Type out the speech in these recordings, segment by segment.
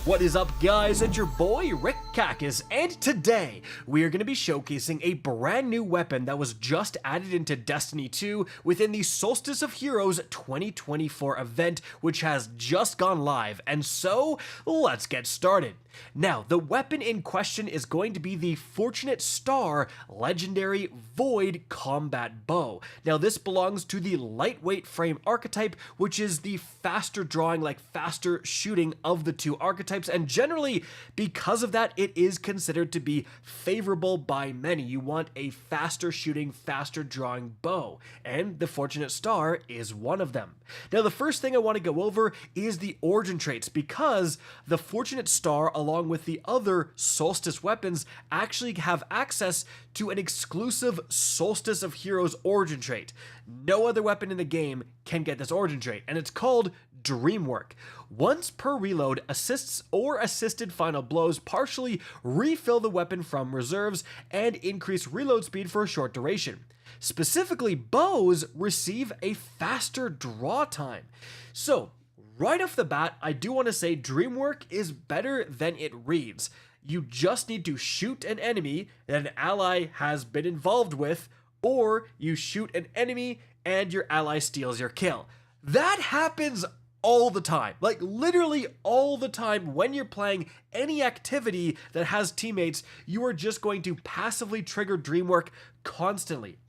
What is up, guys? It's your boy Rick Kakis, and today we are going to be showcasing a brand new weapon that was just added into Destiny 2 within the Solstice of Heroes 2024 event, which has just gone live. And so, let's get started. Now, the weapon in question is going to be the Fortunate Star Legendary Void Combat Bow. Now, this belongs to the lightweight frame archetype, which is the faster drawing, faster shooting of the two archetypes, and generally, because of that, it is considered to be favorable by many. You want a faster shooting, faster drawing bow, and the Fortunate Star is one of them. Now, the first thing I want to go over is the origin traits, because the Fortunate Star, along with the other Solstice weapons, actually have access to an exclusive Solstice of Heroes origin trait. No other weapon in the game can get this origin trait, and it's called Dreamwork. Once per reload, assists or assisted final blows partially refill the weapon from reserves and increase reload speed for a short duration. Specifically, bows receive a faster draw time. So, right off the bat, I do want to say Dreamwork is better than it reads. You just need to shoot an enemy that an ally has been involved with, or you shoot an enemy and your ally steals your kill. That happens all the time, literally all the time. When you're playing any activity that has teammates, you are just going to passively trigger Dreamwork constantly.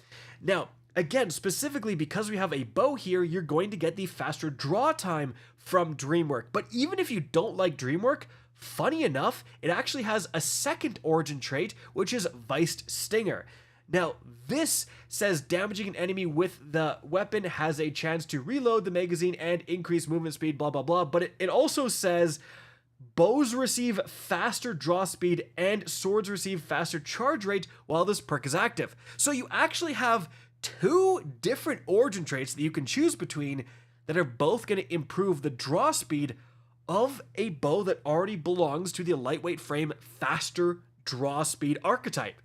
Now, again, specifically because we have a bow here, you're going to get the faster draw time from Dreamwork. But even if you don't like Dreamwork, funny enough, it actually has a second origin trait, which is Viced Stinger. Now, this says damaging an enemy with the weapon has a chance to reload the magazine and increase movement speed, blah, blah, blah. But it also says bows receive faster draw speed and swords receive faster charge rate while this perk is active. So you actually have two different origin traits that you can choose between that are both going to improve the draw speed of a bow that already belongs to the lightweight frame faster draw speed archetype.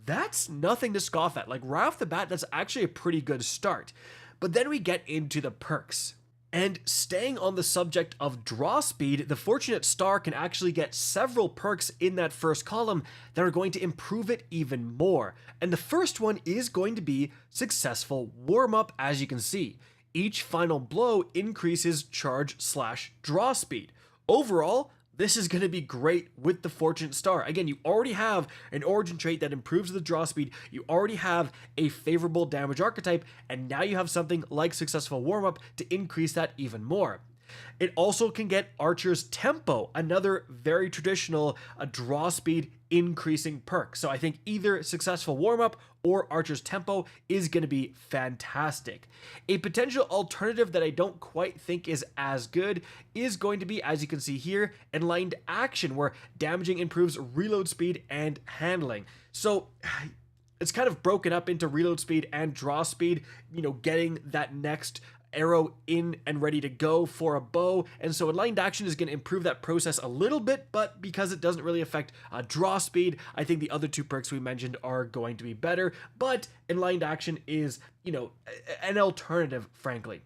That's nothing to scoff at. Right off the bat, that's actually a pretty good start. But then we get into the perks. And staying on the subject of draw speed, the Fortunate Star can actually get several perks in that first column that are going to improve it even more. And the first one is going to be Successful Warm-Up, as you can see. Each final blow increases charge/draw speed. Overall, this is going to be great with the Fortunate Star. Again, you already have an origin trait that improves the draw speed, you already have a favorable damage archetype, and now you have something like Successful Warm-Up to increase that even more. It also can get Archer's Tempo, another very traditional draw speed increasing perk. So I think either Successful Warm-Up or Archer's Tempo is going to be fantastic. A potential alternative that I don't quite think is as good is going to be, as you can see here, Enlightened Action, where damaging improves reload speed and handling. So it's kind of broken up into reload speed and draw speed, getting that next arrow in and ready to go for a bow, and so Enlightened Action is going to improve that process a little bit, but because it doesn't really affect draw speed, I think the other two perks we mentioned are going to be better, but Enlightened Action is, an alternative, frankly.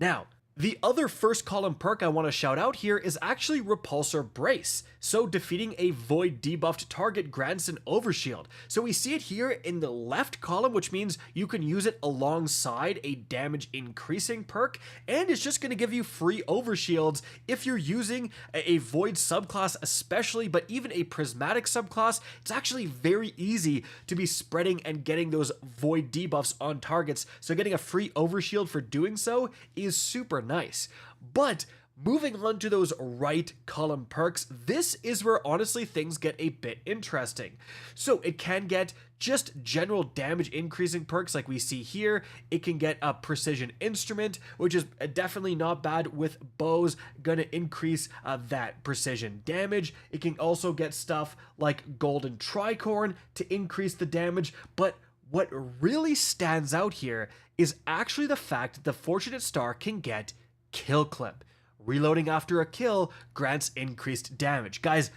Now, the other first column perk I want to shout out here is actually Repulsor Brace. So defeating a void debuffed target grants an overshield. So we see it here in the left column, which means you can use it alongside a damage increasing perk, and it's just going to give you free overshields if you're using a void subclass especially, but even a prismatic subclass. It's actually very easy to be spreading and getting those void debuffs on targets, so getting a free overshield for doing so is super nice. But moving on to those right column perks, this is where honestly things get a bit interesting. So it can get just general damage increasing perks like we see here. It can get a Precision Instrument, which is definitely not bad with bows, gonna increase that precision damage. It can also get stuff like Golden Tricorn to increase the damage, but what really stands out here is actually the fact that the Fortunate Star can get Kill Clip. Reloading after a kill grants increased damage. Guys,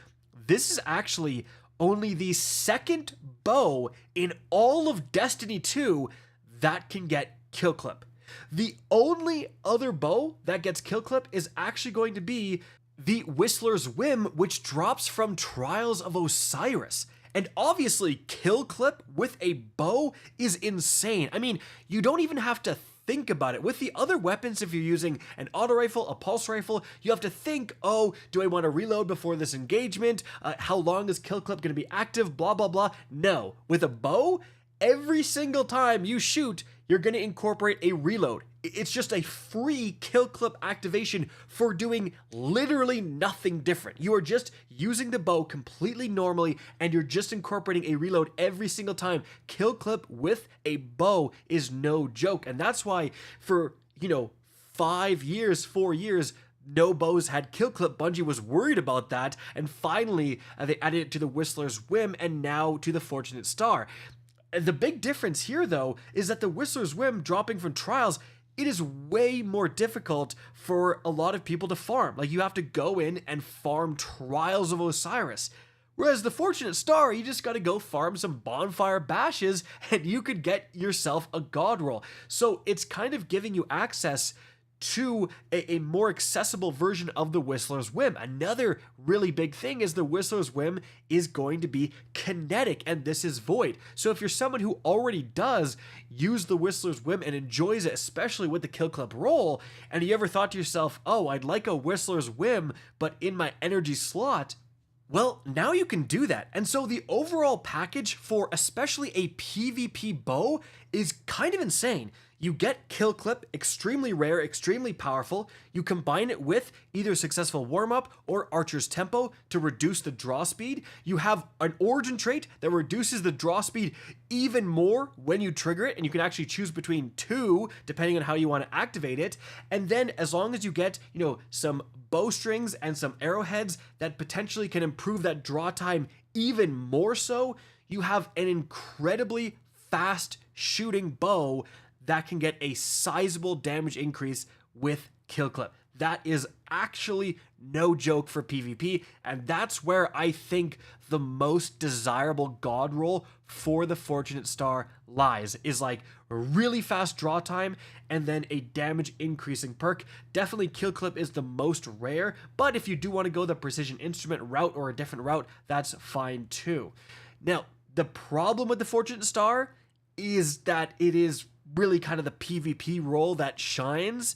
this is actually only the second bow in all of Destiny 2 that can get Kill Clip. The only other bow that gets Kill Clip is actually going to be the Whistler's Whim, which drops from Trials of Osiris. And obviously, kill clip with a bow is insane. I mean, you don't even have to think about it. With the other weapons, if you're using an auto rifle, a pulse rifle, you have to think, oh, do I want to reload before this engagement? How long is kill clip going to be active? Blah, blah, blah. No. With a bow, every single time you shoot, you're going to incorporate a reload. It's just a free kill clip activation for doing literally nothing different. You are just using the bow completely normally, and you're just incorporating a reload every single time. Kill clip with a bow is no joke, and that's why for, 4 years, no bows had kill clip. Bungie was worried about that, and finally they added it to the Whistler's Whim and now to the Fortunate Star. The big difference here, though, is that the Whistler's Whim dropping from Trials, it is way more difficult for a lot of people to farm. Like, you have to go in and farm Trials of Osiris. Whereas the Fortunate Star, you just gotta go farm some bonfire bashes and you could get yourself a god roll. So it's kind of giving you access to a more accessible version of the Whistler's Whim. Another really big thing is the Whistler's Whim is going to be kinetic, and this is void. So if you're someone who already does use the Whistler's Whim and enjoys it, especially with the kill clip roll, and you ever thought to yourself, oh, I'd like a Whistler's Whim, but in my energy slot, well, now you can do that. And so the overall package for especially a PvP bow is kind of insane. You get kill clip, extremely rare, extremely powerful. You combine it with either successful warm-up or Archer's Tempo to reduce the draw speed. You have an origin trait that reduces the draw speed even more when you trigger it, and you can actually choose between two depending on how you want to activate it. And then as long as you get, some bowstrings and some arrowheads that potentially can improve that draw time even more so, you have an incredibly fast shooting bow that can get a sizable damage increase with kill clip. That is actually no joke for PvP, and that's where I think the most desirable god roll for the Fortunate Star lies, is like a really fast draw time and then a damage increasing perk. Definitely kill clip is the most rare, but if you do want to go the precision instrument route or a different route, that's fine too. Now, the problem with the Fortunate Star is that it is really kind of the PvP role that shines,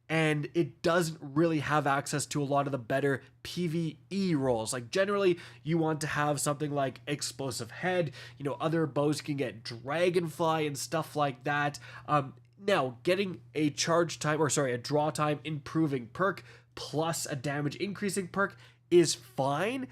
and it doesn't really have access to a lot of the better PvE roles. Like, generally, you want to have something like Explosive Head, other bows can get Dragonfly and stuff like that. Now, getting a draw time improving perk plus a damage increasing perk is fine,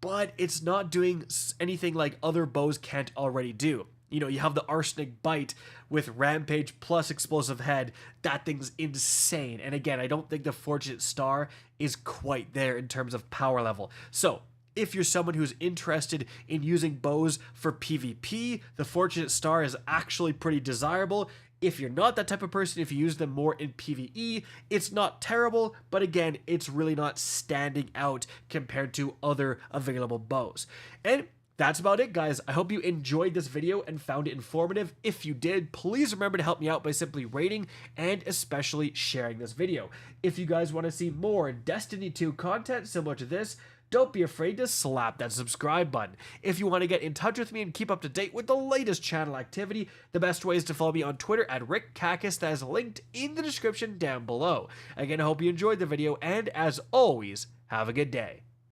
but it's not doing anything like other bows can't already do. You have the Arsenic Bite with Rampage plus Explosive Head. That thing's insane. And again, I don't think the Fortunate Star is quite there in terms of power level. So, if you're someone who's interested in using bows for PvP, the Fortunate Star is actually pretty desirable. If you're not that type of person, if you use them more in PvE, it's not terrible, but again, it's really not standing out compared to other available bows. And that's about it, guys. I hope you enjoyed this video and found it informative. If you did, please remember to help me out by simply rating and especially sharing this video. If you guys want to see more Destiny 2 content similar to this, don't be afraid to slap that subscribe button. If you want to get in touch with me and keep up to date with the latest channel activity, the best way is to follow me on Twitter at RickCacus, that is linked in the description down below. Again, I hope you enjoyed the video, and as always, have a good day.